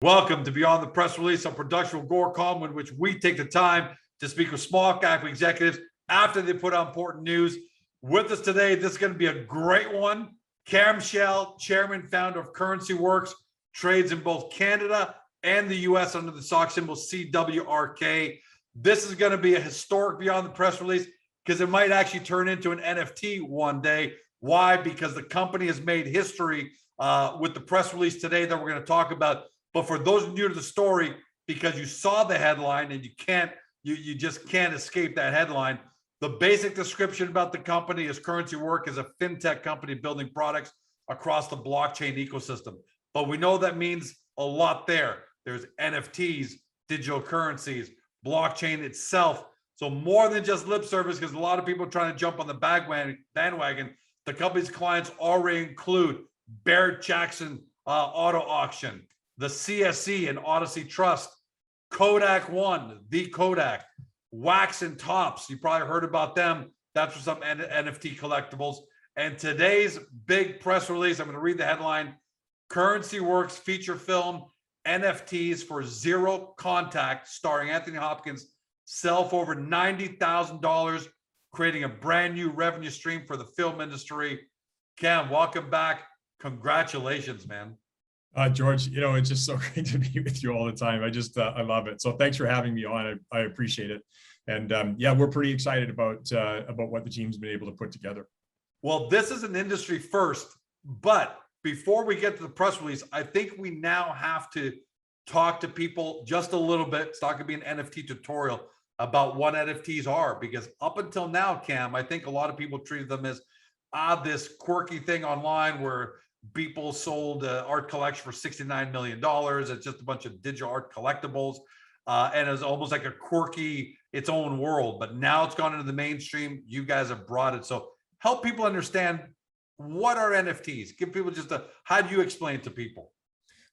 Welcome to Beyond the Press Release, a production of Gore column in which we take the time to speak with small cap executives after they put out important news. With us today, this is going to be a great one. Cameron Chell, chairman, founder of CurrencyWorks, trades in both Canada and the US under the stock symbol CWRK. This is going to be a historic Beyond the Press Release because it might actually turn into an NFT one day. Why? Because the company has made history with the press release today that we're going to talk about. But for those new to the story, because you saw the headline and you just can't escape that headline. The basic description about the company is CurrencyWorks is a fintech company building products across the blockchain ecosystem. But we know that means a lot there. There's NFTs, digital currencies, blockchain itself. So more than just lip service, because a lot of people are trying to jump on the bandwagon. The company's clients already include Barrett-Jackson auto auction, the CSE and Odyssey Trust, KodakOne, the Kodak, Wax and Tops. You probably heard about them. That's for some NFT collectibles. And today's big press release, I'm going to read the headline: CurrencyWorks feature film NFTs for Zero Contact, starring Anthony Hopkins Sell for over $90,000, creating a brand new revenue stream for the film industry. Cam, welcome back. Congratulations, man. George, it's just so great to be with you all the time. I love it. So thanks for having me on. I appreciate it. And yeah, we're pretty excited about what the team's been able to put together. Well, this is an industry first, but before we get to the press release, I think we now have to talk to people just a little bit. It's not going to be an NFT tutorial about what NFTs are, because up until now, Cam, I think a lot of people treated them as this quirky thing online where people sold art collection for $69 million. It's just a bunch of digital art collectibles. And it's almost like a quirky, its own world. But now it's gone into the mainstream. You guys have brought it. So help people understand, what are NFTs? Give people how do you explain to people?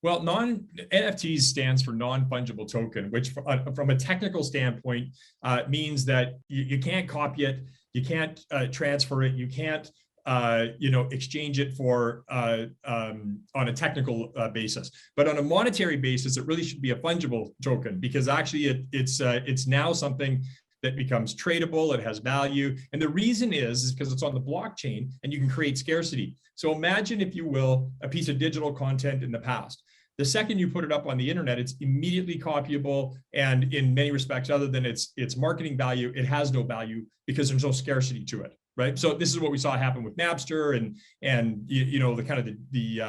Well, NFTs stands for non-fungible token, which from a technical standpoint means that you can't copy it, you can't transfer it, you can't exchange it for on a technical basis. But on a monetary basis, it really should be a fungible token, because actually it's now something that becomes tradable. It has value. And the reason is because it's on the blockchain and you can create scarcity. So imagine, if you will, a piece of digital content in the past. The second you put it up on the internet, it's immediately copyable. And in many respects, other than its marketing value, it has no value because there's no scarcity to it. Right. So this is what we saw happen with Napster and the kind of the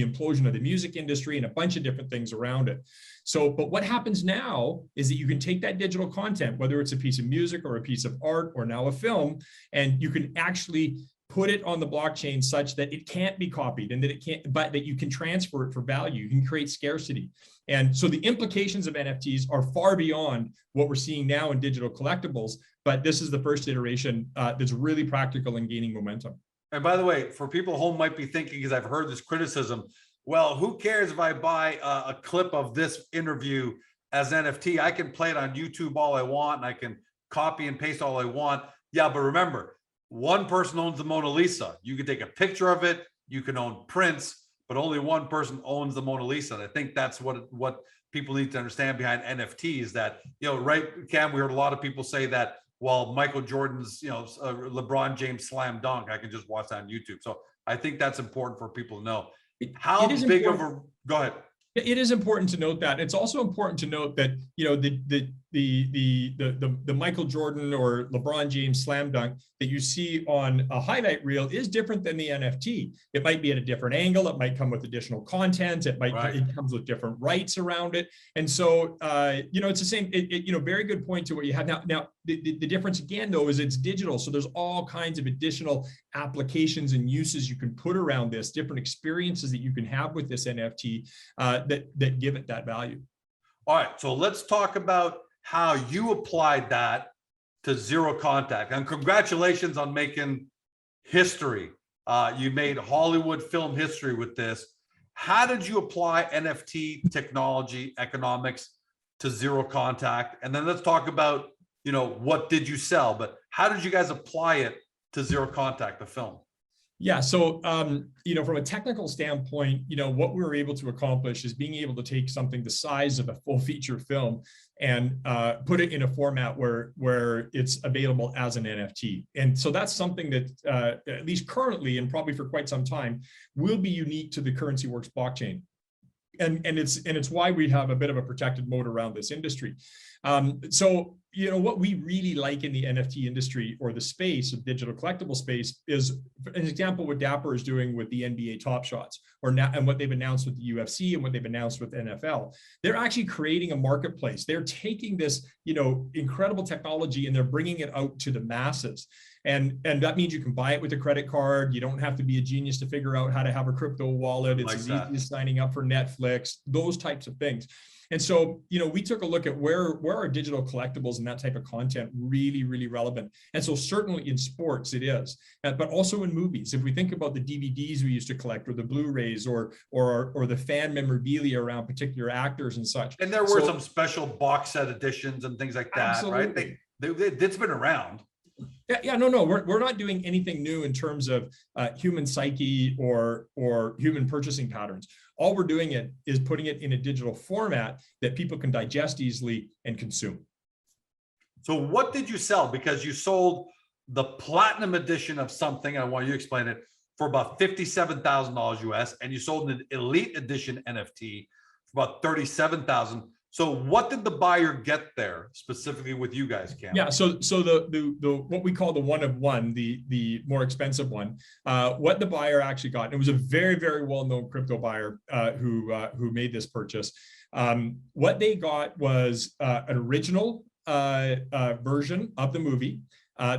implosion of the music industry and a bunch of different things around it. So, but what happens now is that you can take that digital content, whether it's a piece of music or a piece of art or now a film, and you can actually put it on the blockchain such that it can't be copied, and but that you can transfer it for value. You can create scarcity. And so the implications of NFTs are far beyond what we're seeing now in digital collectibles, but this is the first iteration that's really practical and gaining momentum. And by the way, for people at home might be thinking, because I've heard this criticism, well, who cares if I buy a clip of this interview as NFT? I can play it on YouTube all I want, and I can copy and paste all I want. Yeah, but remember, one person owns the Mona Lisa. You can take a picture of it, you can own prints, but only one person owns the Mona Lisa. And I think that's what people need to understand behind NFTs, that, right, Cam, we heard a lot of people say that, well, Michael Jordan's, LeBron James slam dunk, I can just watch that on YouTube. So I think that's important for people to know. How big of a, go ahead. It is important to note that. It's also important to note that, the Michael Jordan or LeBron James slam dunk that you see on a highlight reel is different than the NFT. It might be at a different angle. It might come with additional content. It comes with different rights around it. And so, it's the same, very good point to what you have now. Now, the difference again, though, is it's digital. So there's all kinds of additional applications and uses you can put around this, different experiences that you can have with this NFT that give it that value. All right, so let's talk about how you applied that to Zero Contact. And congratulations on making history. You made Hollywood film history with this. How did you apply NFT technology economics to Zero Contact? And then let's talk about, what did you sell, but how did you guys apply it to Zero Contact, the film? Yeah. So, from a technical standpoint, what we were able to accomplish is being able to take something the size of a full feature film and put it in a format where it's available as an NFT. And so that's something that, at least currently, and probably for quite some time, will be unique to the CurrencyWorks blockchain. And it's why we have a bit of a protected moat around this industry. So, what we really like in the NFT industry, or the space of digital collectible space, is an example what Dapper is doing with the NBA Top Shots, and what they've announced with the UFC and what they've announced with NFL. They're actually creating a marketplace. They're taking this, incredible technology, and they're bringing it out to the masses. And that means you can buy it with a credit card. You don't have to be a genius to figure out how to have a crypto wallet. It's as easy as signing up for Netflix, those types of things. And so, we took a look at where are digital collectibles and that type of content really, really relevant. And so certainly in sports it is, but also in movies. If we think about the DVDs we used to collect, or the Blu-rays, or the fan memorabilia around particular actors and such. And there were some special box set editions and things like that, absolutely. right? It's been around. Yeah, no, we're not doing anything new in terms of human psyche or human purchasing patterns. All we're doing is putting it in a digital format that people can digest easily and consume. So what did you sell? Because you sold the platinum edition of something, I want you to explain it, for about $57,000 US, and you sold an elite edition NFT for about $37,000. So what did the buyer get there specifically with you guys, Cam? Yeah, so the what we call the one of one, the more expensive one, what the buyer actually got, and it was a very, very well-known crypto buyer who made this purchase. What they got was an original version of the movie.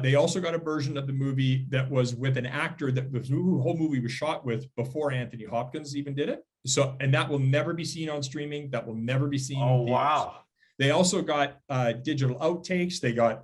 They also got a version of the movie that was with an actor that the whole movie was shot with before Anthony Hopkins even did it. So, and that will never be seen on streaming. That will never be seen. Oh, wow. They also got digital outtakes. They got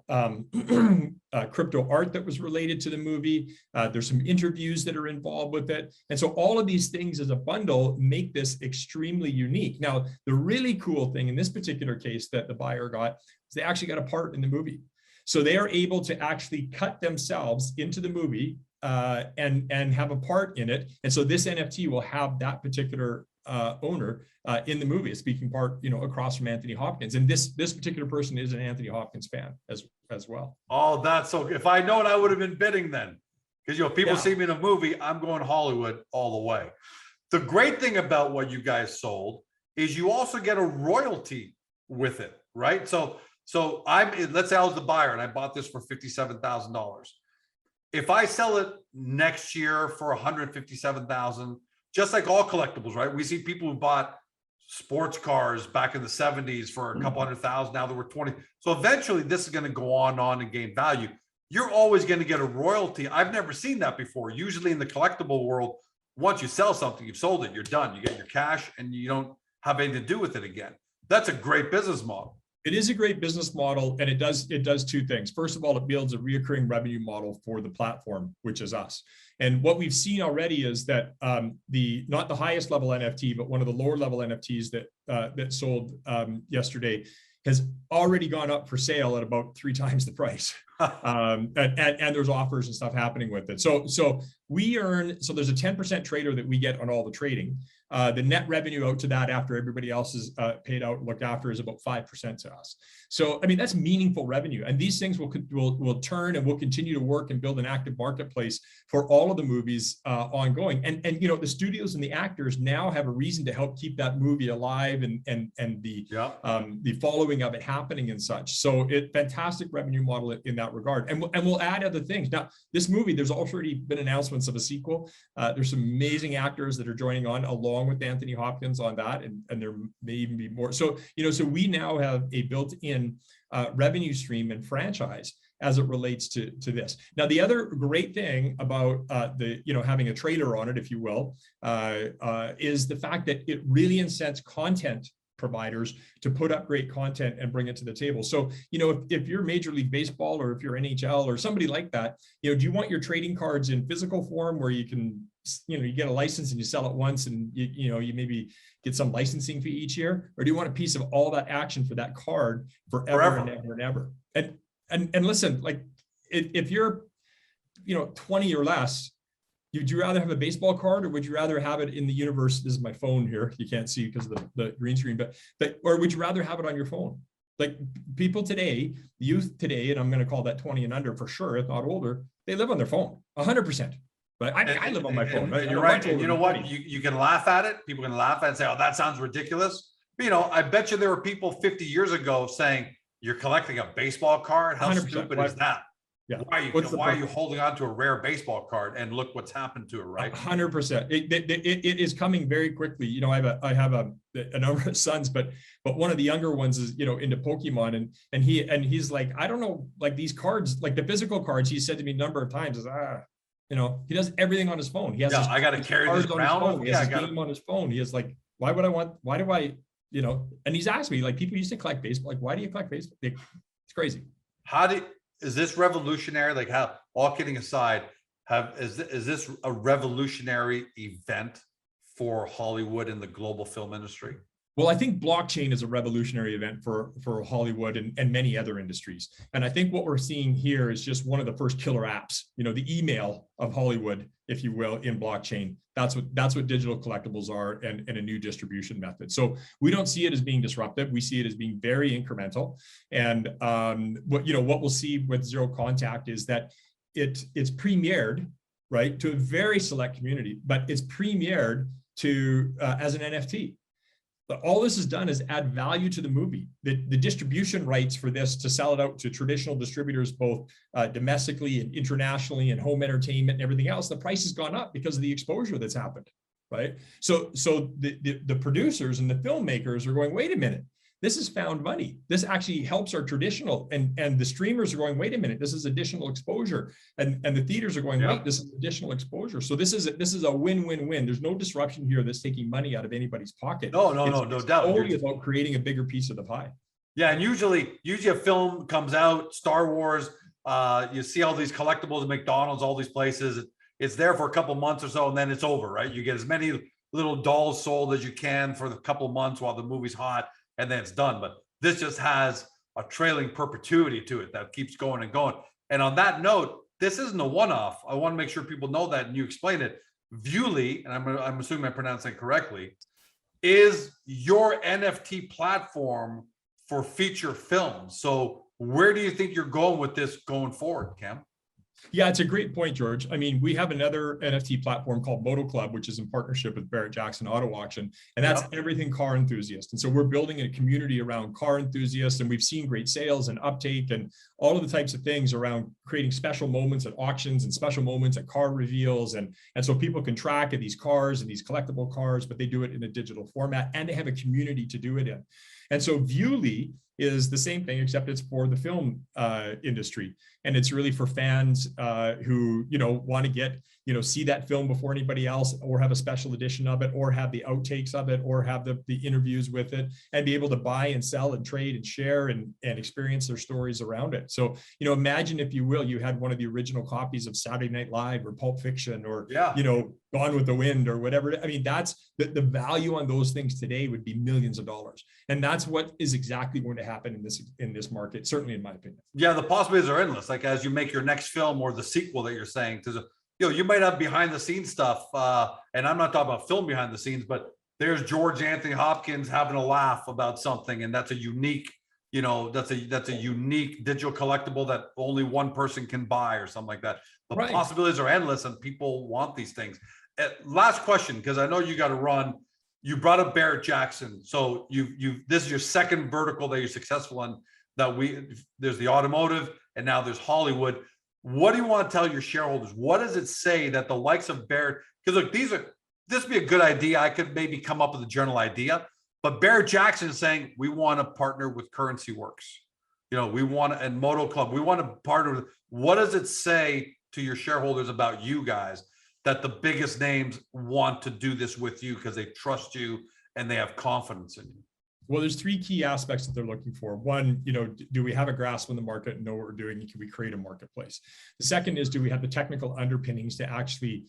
crypto art that was related to the movie. There's some interviews that are involved with it. And so all of these things as a bundle make this extremely unique. Now, the really cool thing in this particular case that the buyer got is they actually got a part in the movie. So they are able to actually cut themselves into the movie and have a part in it. And so this NFT will have that particular owner in the movie, a speaking part, across from Anthony Hopkins. And this particular person is an Anthony Hopkins fan as well. Oh, that's so. If I known, I would have been bidding then, because people see me in a movie, I'm going Hollywood all the way. The great thing about what you guys sold is you also get a royalty with it, right? So let's say I was the buyer and I bought this for $57,000. If I sell it next year for $157,000, just like all collectibles, right? We see people who bought sports cars back in the 70s for a couple $100,000. Now there were 20. So eventually this is going to go on and gain value. You're always going to get a royalty. I've never seen that before. Usually in the collectible world, once you sell something, you've sold it, you're done. You get your cash and you don't have anything to do with it again. That's a great business model. It is a great business model, and it does two things. First of all, it builds a reoccurring revenue model for the platform, which is us. And what we've seen already is that not the highest level NFT, but one of the lower level NFTs that sold yesterday has already gone up for sale at about 3 times the price. And there's offers and stuff happening with it. So we earn, so there's a 10% trader that we get on all the trading. The net revenue out to that after everybody else is paid out and looked after is about 5% to us. So, I mean, that's meaningful revenue. And these things will turn, and we'll continue to work and build an active marketplace for all of the movies ongoing. And the studios and the actors now have a reason to help keep that movie alive and the following of it happening and such. So fantastic revenue model in that regard. And we'll add other things. Now, this movie, there's already been announcements of a sequel. There's some amazing actors that are joining on along with Anthony Hopkins on that, and there may even be more. So so we now have a built-in revenue stream and franchise as it relates to this. Now, the other great thing about having a trader on it, if you will, is the fact that it really incents content providers to put up great content and bring it to the table. So, if you're Major League Baseball, or if you're NHL or somebody like that, do you want your trading cards in physical form where you can, you get a license and you sell it once and you maybe get some licensing fee each year? Or do you want a piece of all that action for that card forever and ever and ever? And listen, like if you're 20 or less, would you rather have a baseball card, or would you rather have it in the universe? This is my phone here. You can't see because of the green screen, but or would you rather have it on your phone? Like people today, youth today, and I'm going to call that 20 and under for sure, if not older, they live on their phone 100%. But I live on my phone. Right? You're right. And you know what? You can laugh at it. People can laugh at it and say, oh, that sounds ridiculous. But, you know, I bet you there were people 50 years ago saying, you're collecting a baseball card? How stupid is that? Yeah. Why are you holding on to a rare baseball card? And look what's happened to it, right? 100%. It is coming very quickly. You know, I have a number of sons, but one of the younger ones is, you know, into Pokemon, and he's like, I don't know, like these cards, like the physical cards, he said to me a number of times, you know, he does everything on his phone. He has I got to carry this around. He has his game on his phone. He is like, why do I, you know, and he's asked me, like, people used to collect baseball. Like, why do you collect baseball? It's crazy. Is this revolutionary? Like, how, all kidding aside, is this a revolutionary event for Hollywood and the global film industry? Well, I think blockchain is a revolutionary event for Hollywood and many other industries. And I think what we're seeing here is just one of the first killer apps, you know, the email of Hollywood, if you will, in blockchain. That's what digital collectibles are, and a new distribution method. So we don't see it as being disruptive. We see it as being very incremental. And what we'll see with Zero Contact is that it's premiered, right, to a very select community, but it's premiered to as an NFT. But all this has done is add value to the movie. The distribution rights for this to sell it out to traditional distributors, both domestically and internationally, and home entertainment and everything else, the price has gone up because of the exposure that's happened, right? So the producers and the filmmakers are going, wait a minute, this is found money. This actually helps our traditional, and the streamers are going, wait a minute, this is additional exposure. And the theaters are going, wait, this is additional exposure. So this is a win-win-win. There's no disruption here that's taking money out of anybody's pocket. No doubt. It's only about creating a bigger piece of the pie. Yeah, and usually a film comes out, Star Wars, you see all these collectibles at McDonald's, all these places. It's there for a couple months or so, and then it's over, right? You get as many little dolls sold as you can for the couple months while the movie's hot, and then it's done. But this just has a trailing perpetuity to it that keeps going and going. And on that note, this isn't a one-off. I want to make sure people know that, and you explain it. Viewley, and I'm assuming I pronounced that correctly, is your NFT platform for feature films. So where do you think you're going with this going forward, Cam? Yeah, it's a great point, George. I mean, we have another NFT platform called Moto Club, which is in partnership with Barrett-Jackson Auto Auction, and that's everything car enthusiast. And so we're building a community around car enthusiasts, and we've seen great sales and uptake and all of the types of things around creating special moments at auctions and special moments at car reveals. And so people can track these cars and these collectible cars, but they do it in a digital format, and they have a community to do it in. And so Viewley is the same thing, except it's for the film industry. And it's really for fans who, want to get, see that film before anybody else, or have a special edition of it, or have the outtakes of it, or have the interviews with it, and be able to buy and sell and trade and share and experience their stories around it. So, imagine, if you will, you had one of the original copies of Saturday Night Live or Pulp Fiction or, Gone with the Wind or whatever. I mean, that's the value on those things today would be millions of dollars. And that's what is exactly going to happen in this market, certainly in my opinion. Yeah, the possibilities are endless. Like, as you make your next film or the sequel that you're saying, you might have behind the scenes stuff. And I'm not talking about film behind the scenes, but there's George Anthony Hopkins having a laugh about something. And that's a unique, that's a unique digital collectible that only one person can buy or something like that. The possibilities are endless, and people want these things. Last question, because I know you got to run. You brought up Barrett-Jackson. So this is your second vertical that you're successful in. There's the automotive, and now there's Hollywood. What do you want to tell your shareholders? What does it say that the likes of Barrett, because look, this would be a good idea. I could maybe come up with a general idea, but Barrett-Jackson is saying, we want to partner with CurrencyWorks. And Moto Club, we want to partner with. What does it say to your shareholders about you guys that the biggest names want to do this with you because they trust you and they have confidence in you? Well, there's three key aspects that they're looking for. One, do we have a grasp on the market and know what we're doing? Can we create a marketplace? The second is, do we have the technical underpinnings to actually,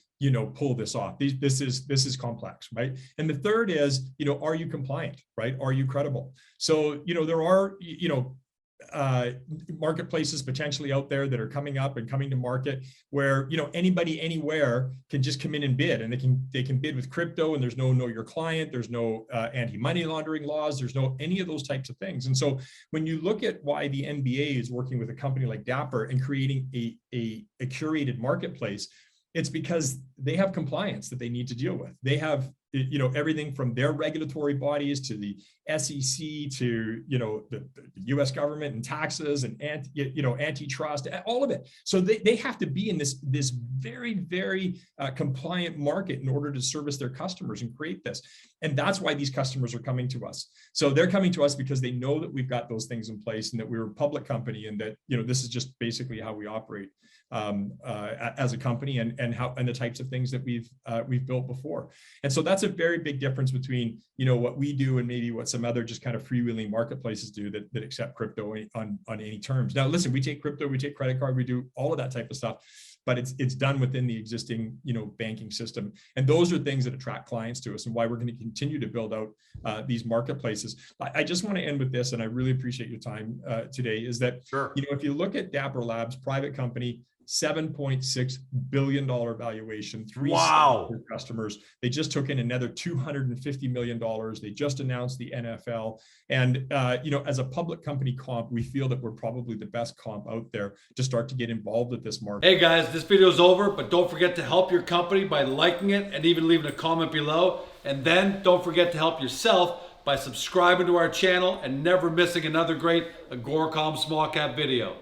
pull this off? This is complex, right? And the third is, are you compliant, right? Are you credible? So, there are, marketplaces potentially out there that are coming up and coming to market where, you know, anybody anywhere can just come in and bid, and they can bid with crypto, and there's no know your client, there's no anti-money laundering laws, there's no any of those types of things. And so when you look at why the NBA is working with a company like Dapper and creating a curated marketplace, it's because they have compliance that they need to deal with. They have, you know, everything from their regulatory bodies to the SEC to, you know, the US government and taxes and antitrust, all of it. So they have to be in this very, very compliant market in order to service their customers and create this. And that's why these customers are coming to us. So they're coming to us because they know that we've got those things in place and that we're a public company, and that, you know, this is just basically how we operate as a company, and the types of things that we've built before. And so that's a very big difference between, you know, what we do and maybe what some other just kind of freewheeling marketplaces do that accept crypto on any terms. Now, listen, we take crypto, we take credit card, we do all of that type of stuff, but it's done within the existing, you know, banking system. And those are things that attract clients to us, and why we're going to continue to build out these marketplaces. I just want to end with this, and I really appreciate your time today, is that, Sure. you know, if you look at Dapper Labs, private company, $7.6 billion valuation, three Wow. customers. They just took in another $250 million. They just announced the NFL. And, you know, as a public company comp, we feel that we're probably the best comp out there to start to get involved with this market. Hey guys, this video is over, but don't forget to help your company by liking it and even leaving a comment below. And then don't forget to help yourself by subscribing to our channel and never missing another great Agoracom small cap video.